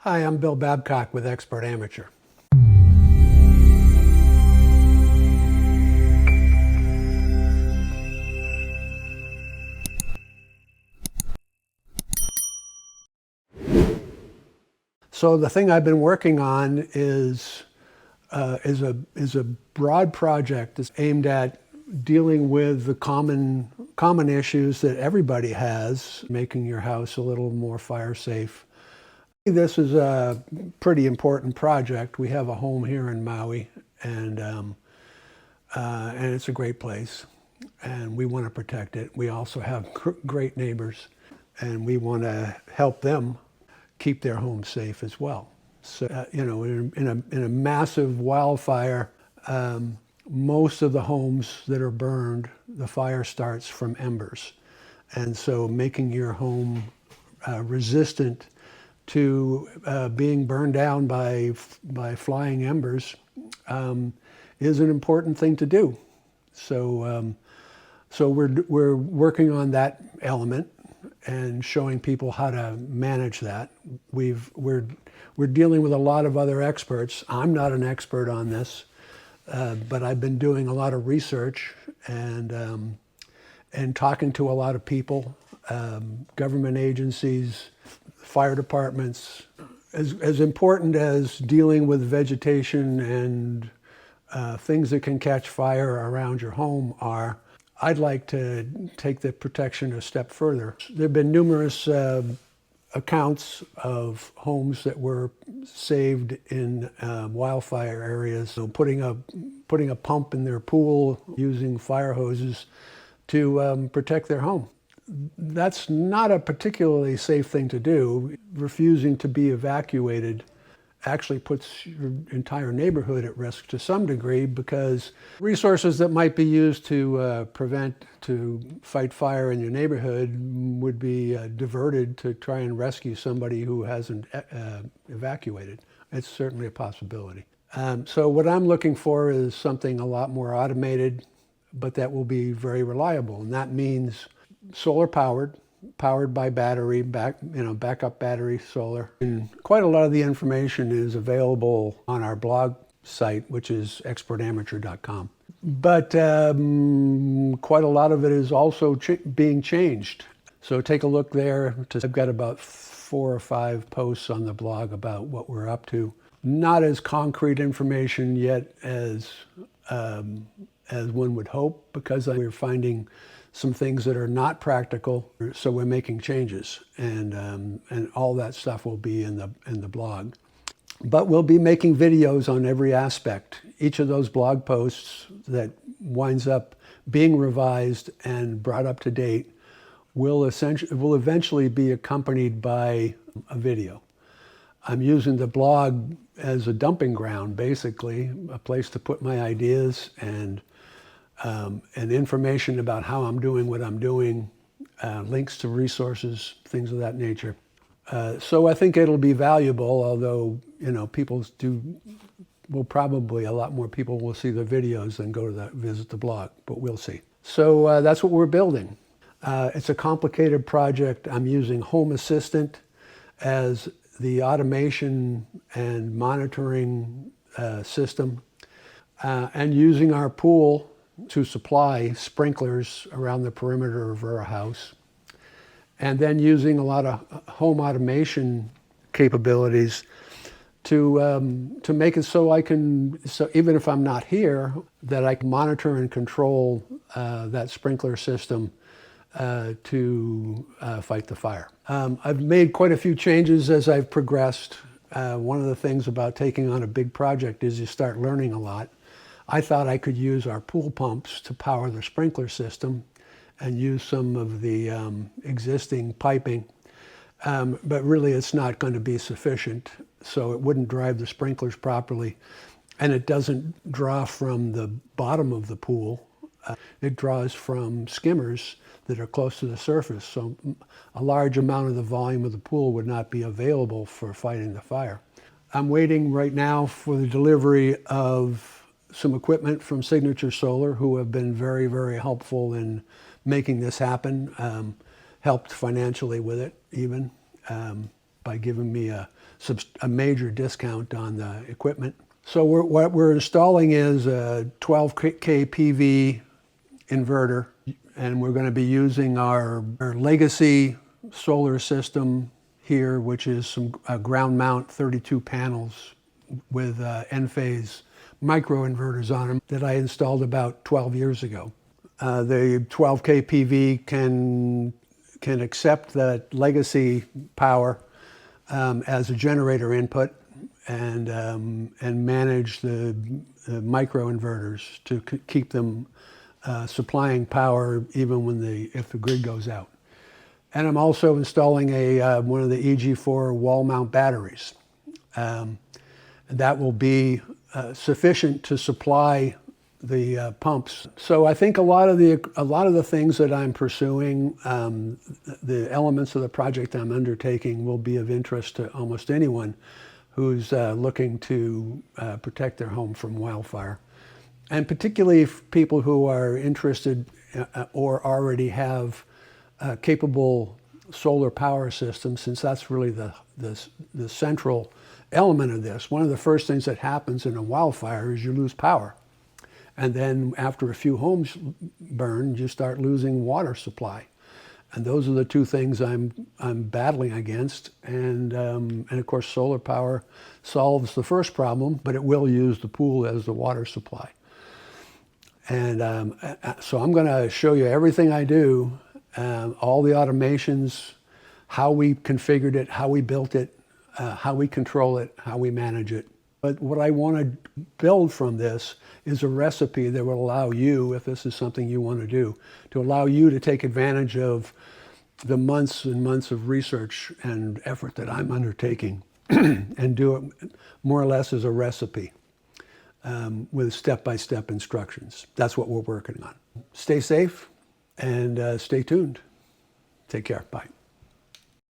Hi, I'm Bill Babcock with Expert Amateur. So the thing I've been working on is a broad project that's aimed at dealing with the common issues that everybody has, making your house a little more fire safe. This is a pretty important project. We have a home here in Maui, and it's a great place, and we want to protect it. We also have great neighbors, and we want to help them keep their homes safe as well. So, in a massive wildfire, most of the homes that are burned, the fire starts from embers. And so making your home resistant to being burned down by flying embers is an important thing to do. So, we're working on that element and showing people how to manage that. We're dealing with a lot of other experts. I'm not an expert on this, but I've been doing a lot of research and talking to a lot of people, government agencies, fire departments. As important as dealing with vegetation and things that can catch fire around your home are, I'd like to take the protection a step further. There have been numerous accounts of homes that were saved in wildfire areas. So putting a pump in their pool, using fire hoses to protect their home. That's not a particularly safe thing to do. Refusing to be evacuated actually puts your entire neighborhood at risk to some degree, because resources that might be used to fight fire in your neighborhood would be diverted to try and rescue somebody who hasn't evacuated. It's certainly a possibility. So what I'm looking for is something a lot more automated, but that will be very reliable. And that means solar powered by battery, backup battery solar. And quite a lot of the information is available on our blog site, which is expertamateur.com. But quite a lot of it is also being changed. So take a look there. I've got about 4 or 5 posts on the blog about what we're up to. Not as concrete information yet as one would hope, because we're finding some things that are not practical, so we're making changes, and all that stuff will be in the blog. But we'll be making videos on every aspect. Each of those blog posts that winds up being revised and brought up to date will eventually be accompanied by a video. I'm using the blog as a dumping ground, basically, a place to put my ideas and information about how I'm doing what I'm doing, links to resources, things of that nature. So I think it'll be valuable, although, a lot more people will see the videos than visit the blog, but we'll see. So that's what we're building. It's a complicated project. I'm using Home Assistant as the automation and monitoring system, and using our pool to supply sprinklers around the perimeter of our house, and then using a lot of home automation capabilities to make it so even if I'm not here, that I can monitor and control that sprinkler system to fight the fire. I've made quite a few changes as I've progressed. One of the things about taking on a big project is you start learning a lot. I thought I could use our pool pumps to power the sprinkler system and use some of the existing piping, but really it's not going to be sufficient, so it wouldn't drive the sprinklers properly, and it doesn't draw from the bottom of the pool. It draws from skimmers that are close to the surface, so a large amount of the volume of the pool would not be available for fighting the fire. I'm waiting right now for the delivery of some equipment from Signature Solar, who have been very, very helpful in making this happen, helped financially with it even, by giving me a major discount on the equipment. So what we're installing is a 12K PV inverter, and we're going to be using our legacy solar system here, which is some ground mount 32 panels with N-phase microinverters on them that I installed about 12 years ago. The 12K PV can accept that legacy power as a generator input and manage the microinverters to keep them supplying power even when if the grid goes out. And I'm also installing one of the EG4 wall mount batteries. That will be sufficient to supply the pumps. So I think a lot of the things that I'm pursuing, the elements of the project I'm undertaking, will be of interest to almost anyone who's looking to protect their home from wildfire, and particularly people who are interested or already have capable solar power systems, since that's really the central element of this. One of the first things that happens in a wildfire is you lose power. And then after a few homes burn, you start losing water supply. And those are the two things I'm battling against. And of course, solar power solves the first problem, but it will use the pool as the water supply. And so I'm going to show you everything I do, all the automations, how we configured it, how we built it, how we control it, how we manage it. But what I want to build from this is a recipe that will allow you, if this is something you want to do, to allow you to take advantage of the months and months of research and effort that I'm undertaking and do it more or less as a recipe with step-by-step instructions. That's what we're working on. Stay safe and stay tuned. Take care. Bye.